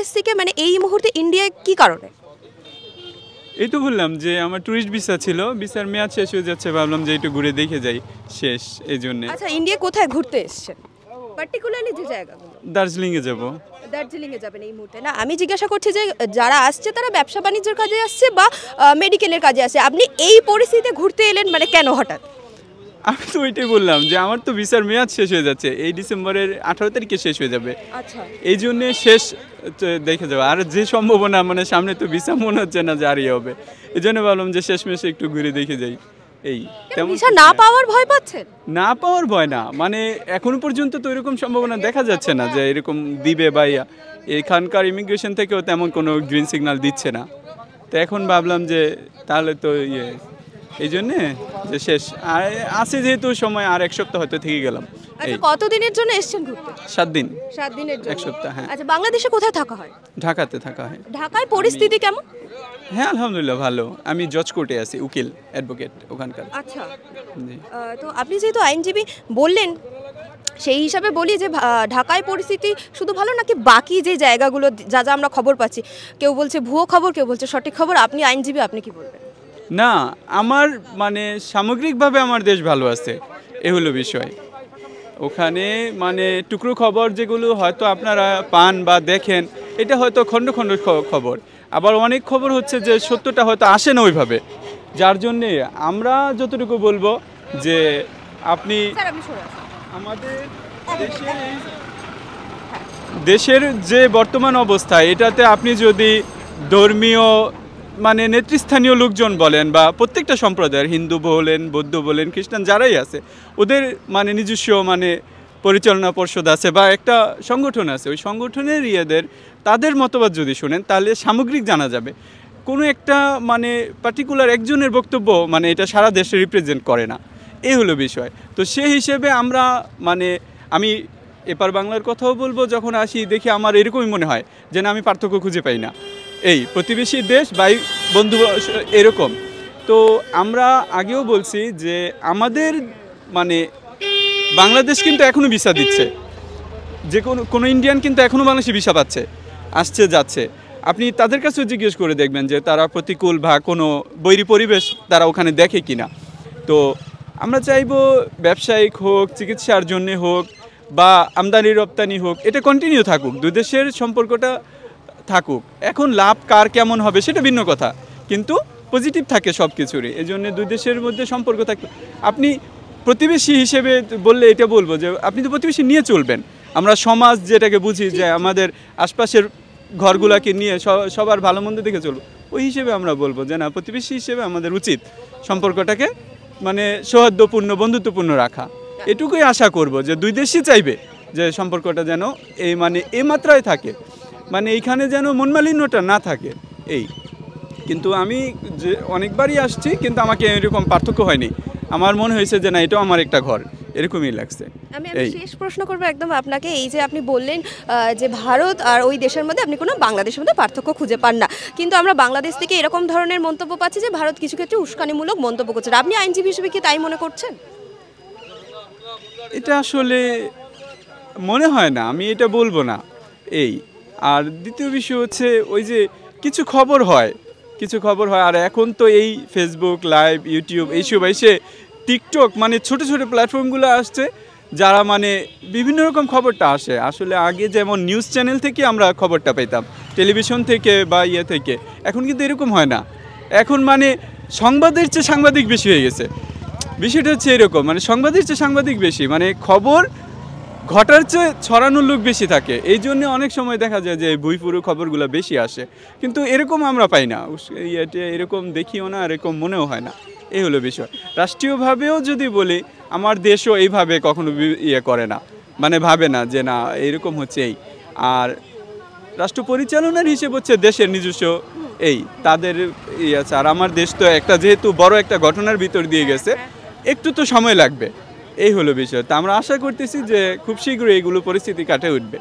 বাংলাদেশ থেকে মানে এই মুহূর্তে ইন্ডিয়ায় কি কারণে? এই তো বললাম যে আমার ট্যুরিস্ট ভিসা ছিল, ভিসার মেয়াদ শেষ হয়ে যাচ্ছে, ভাবলাম যে একটু ঘুরে দেখে যাই, শেষ এই জন্য। আচ্ছা, ইন্ডিয়া কোথায় ঘুরতে এসেছেন পার্টিকুলারলি যে জায়গাগুলো? দার্জিলিংয়ে যাব। দার্জিলিংয়ে যাবেন এই মুহূর্তে? না, আমি জিজ্ঞাসা করছি যে যারা আসছে তারা ব্যবসা বাণিজ্যের কাজে আসছে বা মেডিকেলের কাজে আসছে, আপনি এই পরিস্থিতিতে ঘুরতে এলেন মানে কেন হঠাৎ? আমি তো ওইটাই বললাম যে আমার তো ভিসার মেয়াদ শেষ হয়ে যাচ্ছে, এই ডিসেম্বরের 18 তারিখে শেষ হয়ে যাবে। আচ্ছা, এই জন্যে শেষ দেখে যাবো। আর যে সম্ভাবনা মানে সামনে তো ভিসা মনে হচ্ছে না জারি হবে, এই জন্য ভাবলাম যে শেষমেশে একটু ঘুরে দেখে যাই। এই তেমন ভিসা না পাওয়ার ভয় পাচ্ছেন? না পাওয়ার ভয় না, মানে এখনো পর্যন্ত তো এরকম সম্ভাবনা দেখা যাচ্ছে না যে এরকম দিবে বা এখানকার ইমিগ্রেশন থেকেও তেমন কোনো গ্রিন সিগন্যাল দিচ্ছে না। তো এখন ভাবলাম যে তাহলে তো এই জন্যে যে শেষ আর আছে যেহেতু সময়, আর এক সপ্তাহ হয়তো থেকে গেলাম। আচ্ছা, কতদিনের জন্য এসেছেন ঘুরতে? 7 দিন। 7 দিনের জন্য? এক সপ্তাহ, হ্যাঁ। আচ্ছা, বাংলাদেশে কোথায় থাকা হয়? ঢাকাতে থাকা হয়। ঢাকায় পরিস্থিতি কেমন? হ্যাঁ, আলহামদুলিল্লাহ ভালো। আমি জজ কোর্টে আছি, উকিল, অ্যাডভোকেট ওখানকার। আচ্ছা, জি। তো আপনি যেহেতু আইনজীবী বললেন, সেই হিসাবে বলি যে ঢাকায় পরিস্থিতি শুধু ভালো নাকি বাকি যে জায়গাগুলো যা যা আমরা খবর পাচ্ছি, কেউ বলছে ভুয়ো খবর, কেউ বলছে সঠিক খবর, আপনি আইনজীবী, আপনি কি বলবেন? না, আমার মানে সামগ্রিকভাবে আমার দেশ ভালো আছে, এ হলো বিষয়। ওখানে মানে টুকরো খবর যেগুলো হয়তো আপনারা পান বা দেখেন, এটা হয়তো খণ্ড খণ্ড খবর। আবার অনেক খবর হচ্ছে যে সত্যটা হয়তো আসে না ওইভাবে, যার জন্যে আমরা যতটুকু বলবো যে আপনি আমাদের দেশের যে বর্তমান অবস্থা, এটাতে আপনি যদি ধর্মীয় মানে নেতৃস্থানীয় লোকজন বলেন বা প্রত্যেকটা সম্প্রদায়ের, হিন্দু বলেন, বৌদ্ধ বলেন, খ্রিস্টান যারাই আছে, ওদের মানে নিজস্ব মানে পরিচালনা পর্ষদ আছে বা একটা সংগঠন আছে, ওই সংগঠনের তাদের মতবাদ যদি শোনেন তাহলে সামগ্রিক জানা যাবে। কোনো একটা মানে পার্টিকুলার একজনের বক্তব্য মানে এটা সারা দেশে রিপ্রেজেন্ট করে না, এই হলো বিষয়। তো সেই হিসেবে আমরা মানে আমি এপার বাংলার কথাও বলবো, যখন আসি দেখি আমার এরকমই মনে হয় যে না, আমি পার্থক্য খুঁজে পাই না। এই প্রতিবেশী দেশ ভাই বন্ধু এরকম। তো আমরা আগেও বলছি যে আমাদের মানে বাংলাদেশ কিন্তু এখনও ভিসা দিচ্ছে, যে কোনো ইন্ডিয়ান কিন্তু এখনও বাংলাদেশে ভিসা পাচ্ছে, আসছে যাচ্ছে। আপনি তাদের কাছেও জিজ্ঞেস করে দেখবেন যে তারা প্রতিকূল বা কোনো বৈরী পরিবেশ তারা ওখানে দেখে কিনা। তো আমরা চাইবো ব্যবসায়িক হোক, চিকিৎসার জন্যে হোক বা আমদানি রপ্তানি হোক, এটা কন্টিনিউ থাকুক, দুই দেশের সম্পর্কটা থাকুক। এখন লাভ কার কেমন হবে সেটা ভিন্ন কথা, কিন্তু পজিটিভ থাকে সব কিছুরই। এই জন্য দুই দেশের মধ্যে সম্পর্ক থাকবে। আপনি প্রতিবেশী হিসেবে বললে এটা বলবো যে আপনি তো প্রতিবেশী নিয়ে চলবেন। আমরা সমাজ যেটাকে বুঝি যে আমাদের আশপাশের ঘরগুলোকে নিয়ে সবার ভালো মন্দ দেখে চলবো, ওই হিসেবে আমরা বলবো যে না, প্রতিবেশী হিসেবে আমাদের উচিত সম্পর্কটাকে মানে সৌহার্দ্যপূর্ণ, বন্ধুত্বপূর্ণ রাখা। এটুকুই আশা করব যে দুই দেশই চাইবে যে সম্পর্কটা যেন এই মাত্রায় থাকে, মানে এইখানে যেন মনমালিন্যটা না থাকে। কিন্তু আমি যে অনেকবারই আসছি, কিন্তু আমাকে এরকম পার্থক্য হয়নি। আমার মনে হয়েছে যে না, এটাও আমার একটা ঘর, এরকমই লাগছে। আমি শেষ প্রশ্ন করবো একদম আপনাকে, এই যে আপনি বললেন যে ভারত আর ওই দেশের মধ্যে আপনি কোনো বাংলাদেশের মধ্যে পার্থক্য খুঁজে পান না, কিন্তু আমরা বাংলাদেশ থেকে এরকম ধরনের মন্তব্য পাচ্ছি যে ভারত কিছু ক্ষেত্রে উস্কানিমূলক মন্তব্য করছে। আপনি আইনজীবী হিসেবে কি তাই মনে করছেন? এটা আসলে মনে হয় না, আমি এটা বলবো না। আর দ্বিতীয় বিষয় হচ্ছে ওই যে কিছু খবর হয়, আর এখন তো এই ফেসবুক লাইভ, ইউটিউব এইসব এসে টিকটক মানে ছোট ছোট প্ল্যাটফর্মগুলো আসছে, যারা মানে বিভিন্ন রকম খবরটা আসে। আসলে আগে যেমন নিউজ চ্যানেল থেকে আমরা খবরটা পেতাম, টেলিভিশন থেকে বা থেকে, এখন কিন্তু এরকম হয় না। এখন মানে সংবাদের চেয়ে সাংবাদিক বেশি হয়ে গেছে। বিষয়টা হচ্ছে এরকম, মানে সংবাদের চেয়ে সাংবাদিক বেশি, মানে খবর ঘটার চেয়ে ছড়ানোর লোক বেশি থাকে। এই জন্য অনেক সময় দেখা যায় যে ভুইপুরো খবরগুলো বেশি আসে, কিন্তু এরকম আমরা পাই না, এরকম দেখিও না, এরকম মনেও হয় না। এই হলো বিষয়। রাষ্ট্রীয়ভাবেও যদি বলি, আমার দেশও এইভাবে কখনো করে না, মানে ভাবে না যে না এরকম হচ্ছে। আর রাষ্ট্র পরিচালনার হিসেব হচ্ছে দেশের নিজস্ব তাদের আছে। আর আমার দেশ তো একটা যেহেতু বড় একটা ঘটনার ভিতর দিয়ে গেছে, একটু তো সময় লাগবে, এই হলো বিষয়। তা আমরা আশা করতেছি যে খুব শীঘ্রই এইগুলো পরিস্থিতি কাটে উঠবে।